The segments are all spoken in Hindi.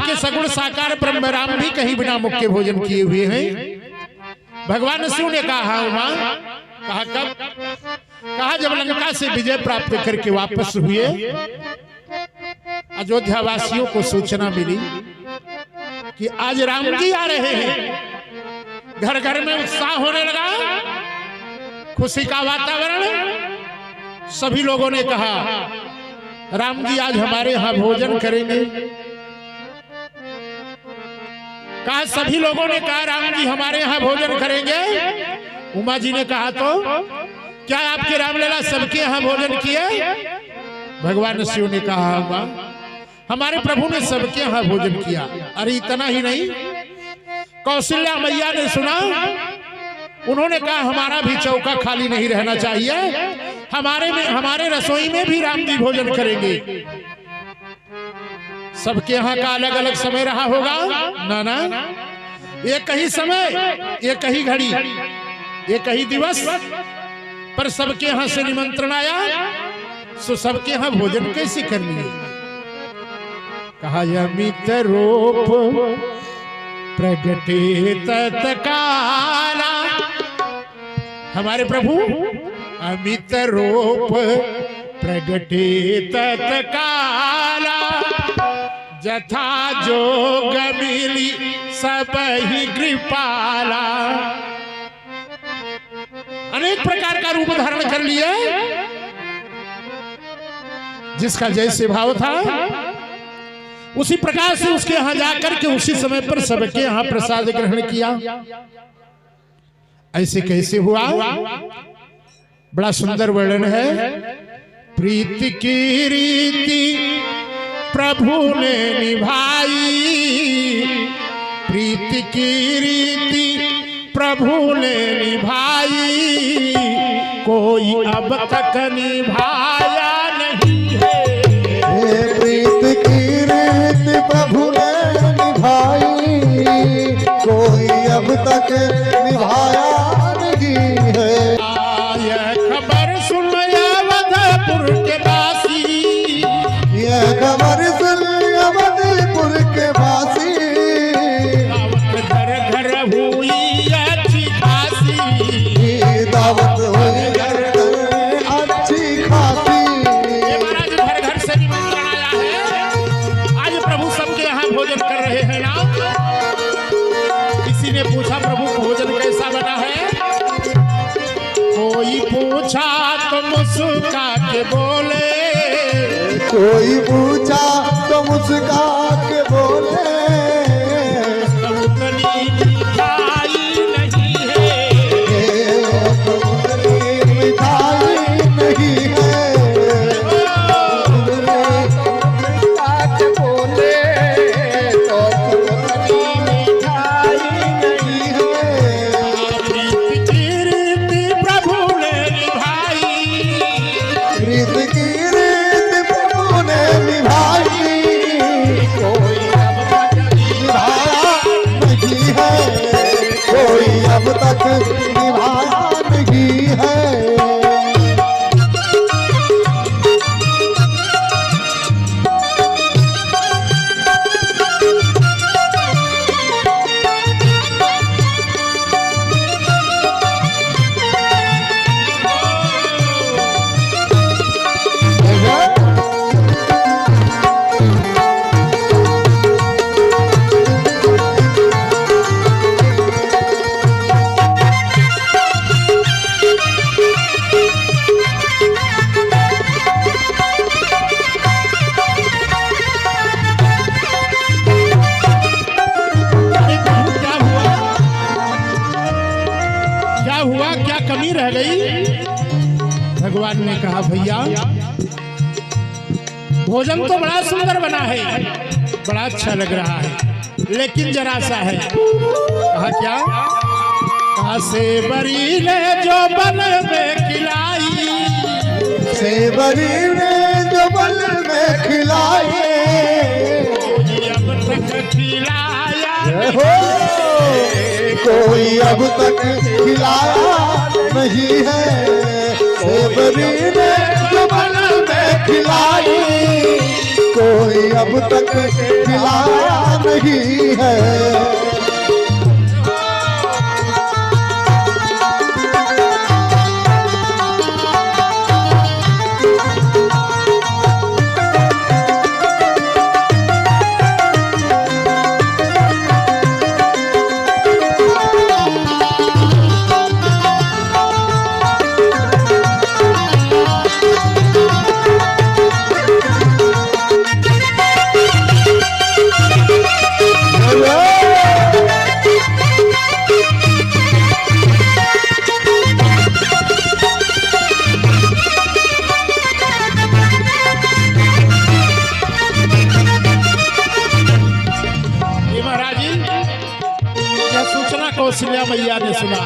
आपके सगुण साकार ब्रह्म राम भी कहीं बिना मुख के भोजन किए हुए हैं। भगवान शिव ने कहा हाँ उमा। कहा कब? कहा जब लंका से विजय प्राप्त करके वापस हुए, अयोध्या वासियों को सूचना मिली कि आज राम जी आ रहे हैं। घर घर में उत्साह होने लगा, खुशी का वातावरण। सभी लोगों ने कहा राम जी आज हमारे यहाँ भोजन करेंगे। कहा सभी लोगों ने कहा राम जी हमारे यहाँ भोजन करेंगे। उमा जी ने कहा तो क्या आपके रामलीला सबके यहाँ भोजन किए? भगवान शिव ने कहा उमा हमारे प्रभु ने सबके यहाँ भोजन किया। अरे इतना ही नहीं, कौशल्या मैया ने सुना, उन्होंने कहा हमारा भी चौका खाली नहीं रहना चाहिए, हमारे रसोई में भी राम जी भोजन करेंगे। सबके यहाँ का अलग अलग समय रहा होगा ना ना, एक ही समय, एक ही घड़ी, एक ही दिवस, पर सबके यहाँ से निमंत्रण आया, सो सबके यहाँ भोजन कैसे करनी है? कहा अमित रूप प्रगटे तत्काला, हमारे प्रभु अमित रूप प्रगटे तत्काला, जथा जोग मिली सब ही कृपाला। अनेक प्रकार का रूप धारण कर लिए, जिसका जैसे भाव था उसी प्रकार से उसके यहां जाकर के उसी समय पर सबके यहां प्रसाद ग्रहण किया। ऐसे कैसे हुआ? बड़ा सुंदर वर्णन है। प्रीति की रीति प्रभु ने निभाई, प्रीति की रीति प्रभु ने निभाई, कोई अब तक निभाया नहीं है। प्रीति की रीति प्रभु ने निभाई, कोई अब तक निभाया नहीं है। यह खबर सुन अवधपुर के वासी, यह खबर सुन अवधपुर के वासी, दावत घर घर हुई अच्छी खासी, दावत हुई घर घर अच्छी खासी। ये महाराज घर घर से निमंत्रण आया है। आज प्रभु सबके यहाँ भोजन कर रहे हैं ना। किसी ने पूछा प्रभु भोजन कैसा बना है? कोई पूछा तो मुस्कुरा के बोले, कोई पूछा तो मुस्कुरा के बोले, उतनी मिठाई नहीं है, उतनी मिठाई नहीं है। मुस्कुरा के बोले तो उतनी मिठाई नहीं है। प्रीति की रीति प्रभु ने निभाई, प्रीति की रीति प्रभु ने निभाई, कोई अब तक निभाया नहीं है, कोई अब तक निभाया नहीं है। क्या कमी रह गई? भगवान ने कहा भैया भोजन तो बड़ा सुंदर बना है, बड़ा अच्छा लग रहा है, लेकिन जरा सा है। कहा क्या? कहा सेवरी ने जो बल में खिलाई, सेवरी ने जो बल में खिलाई, अब तक खिलाया हो कोई अब तक खिलाया नहीं है। सेवरी ने जो बल में खिलाई, कोई अब तक खिलाया नहीं है। कौशल्या मैया ने सुना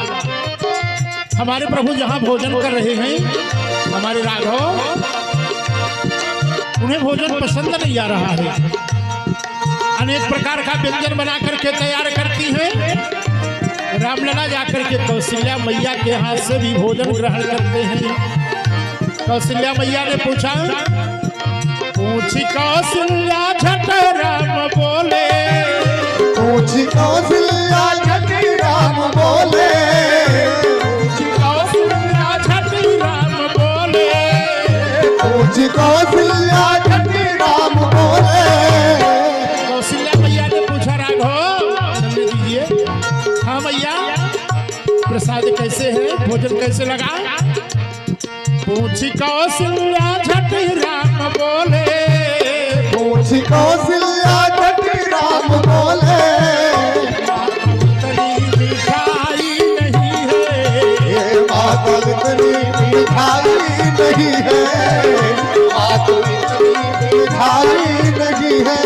हमारे प्रभु जहाँ भोजन कर रहे हैं, हमारे राघव उन्हें भोजन पसंद नहीं आ रहा है। अनेक प्रकार का व्यंजन बना करके तैयार करती है। रामलला जाकर के कौशल्या मैया के हाथ से भी भोजन ग्रहण करते हैं। कौशल्या मैया ने पूछा, पूछी कौशल्या झट राम बोले, पूछी कौशल्या झट राम बोले, पूछी कौशल्या झट राम बोले, पूछी कौशल्या झट राम बोले। कौशल्या मैया ने पूछा, राघव चलने दीजिए। हाँ मैया, प्रसाद कैसे है, भोजन कैसे लगा? पूछी कौशल्या झट राम बोले, पूछी कौशल्या झट राम बोले। मातल इतनी मिठाई नहीं है, मातल इतनी मिठाई नहीं है।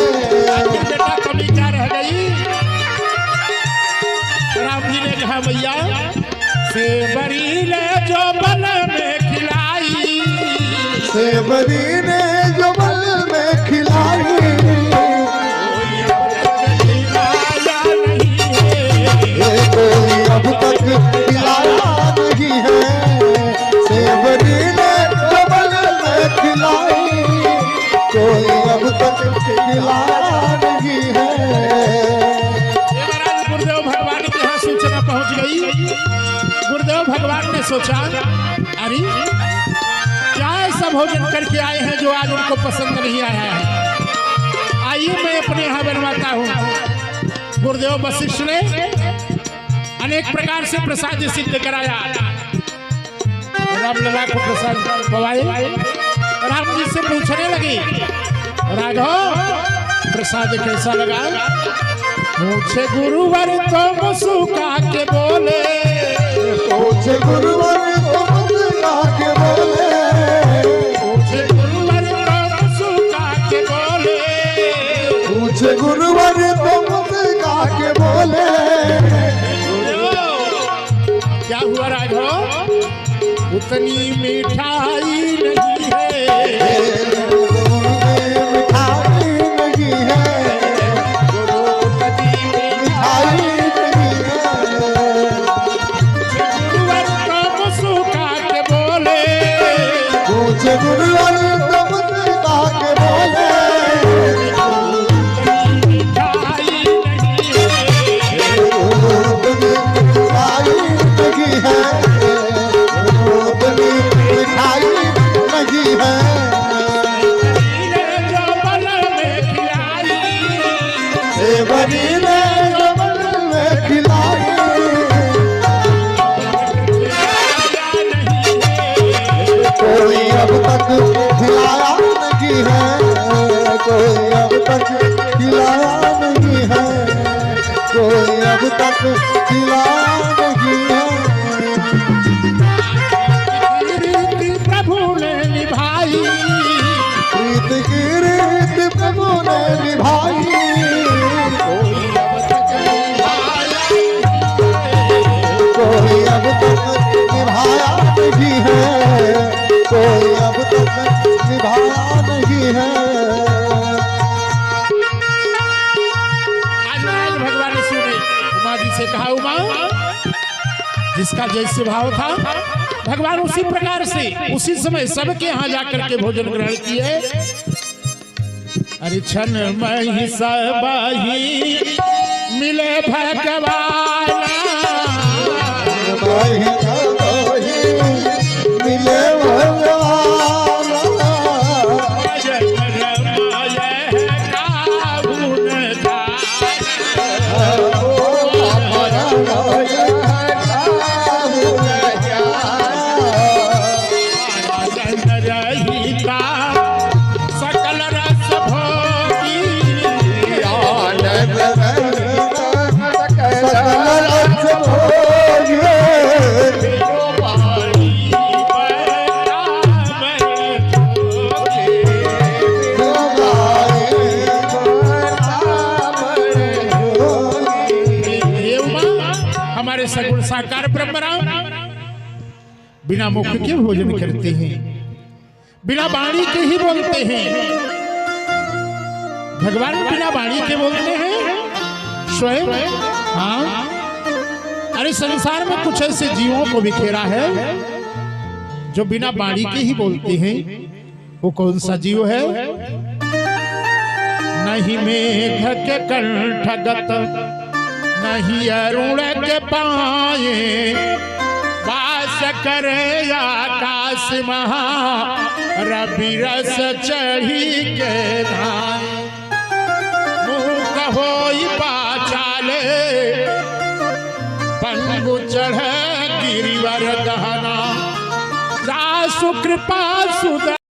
बेटा कमी क्या रह गई? राम जी ने कहा, मैया सेवरी ने जो बल में खिलाई, सेवरी ने जो बल में खिलाई, कोई अब तक खिलाया नहीं है। सेवरी ने जो बल में खिलाई, कोई अब तक खिलाया नहीं है। गुरुदेव भगवान के यहाँ सूचना पहुँच गई। गुरुदेव भगवान ने सोचा, अरे क्या ऐसा भोजन करके आए हैं जो आज उनको पसंद नहीं आया है। आइए मैं अपने यहाँ बनवाता हूँ। गुरुदेव वशिष्ठ ने अनेक प्रकार से प्रसाद सिद्ध कराया। रामलला को प्रसाद पवाए। राम जी से पूछने लगे, राघव प्रसाद कैसा लगा? पूछे गुरुवर तो मुस्कुरा के बोले, पूछे गुरुवर तो मुस्कुरा के बोले, पूछे गुरुवर तो मुस्कुरा के बोले, पूछे गुरुवर तो मुस्कुरा के बोले। क्या हुआ राघव? उतनी मिठाई नहीं है, मिठाई नहीं है, मिठाई नहीं है। गुरुवर तो मुस्कुरा के बोले, पूछे गुरुवर तो मुस्कुरा के बोले। मिठाई नहीं है, मिठाई नहीं है, मिठाई नहीं है। जो बल में खिलाई, सेवरी ने जो बल में खिलाई, कोई अब तक खिलाया नहीं है, कोई अब तक खिलाया नहीं है, कोई अब तक खिलाया नहीं है। रीति प्रभु ने निभाई, प्रीत की रीत प्रभु ने निभाई, कोई अब तक निभाया नहीं है, कोई अब तक निभाया नहीं है। आज भगवान शिव ने उमा जी से कहा, उमा जिसका जैसे भाव था भगवान उसी प्रकार से उसी समय सबके यहाँ जाकर के भोजन ग्रहण किए। अरे क्षण मही सबही मिले भगवान मिले भगवान सगुण साकार ब्रह्म बिना मुख के भोजन करते हैं, बिना वाणी के ही बोलते हैं। भगवान बिना वाणी के बोलते हैं स्वयं। हाँ, अरे संसार में कुछ ऐसे जीवों को बिखेरा है जो बिना वाणी के ही बोलते हैं। वो कौन सा जीव है? नहीं मेघ के कंठगत, नहीं अरुण के पाए, वास करे आकाश महा, रवि रस चढ़ी के धान। मुख होई पाचाले, पंगु चढ़ गिरिवर गहना, दासु कृपा सुद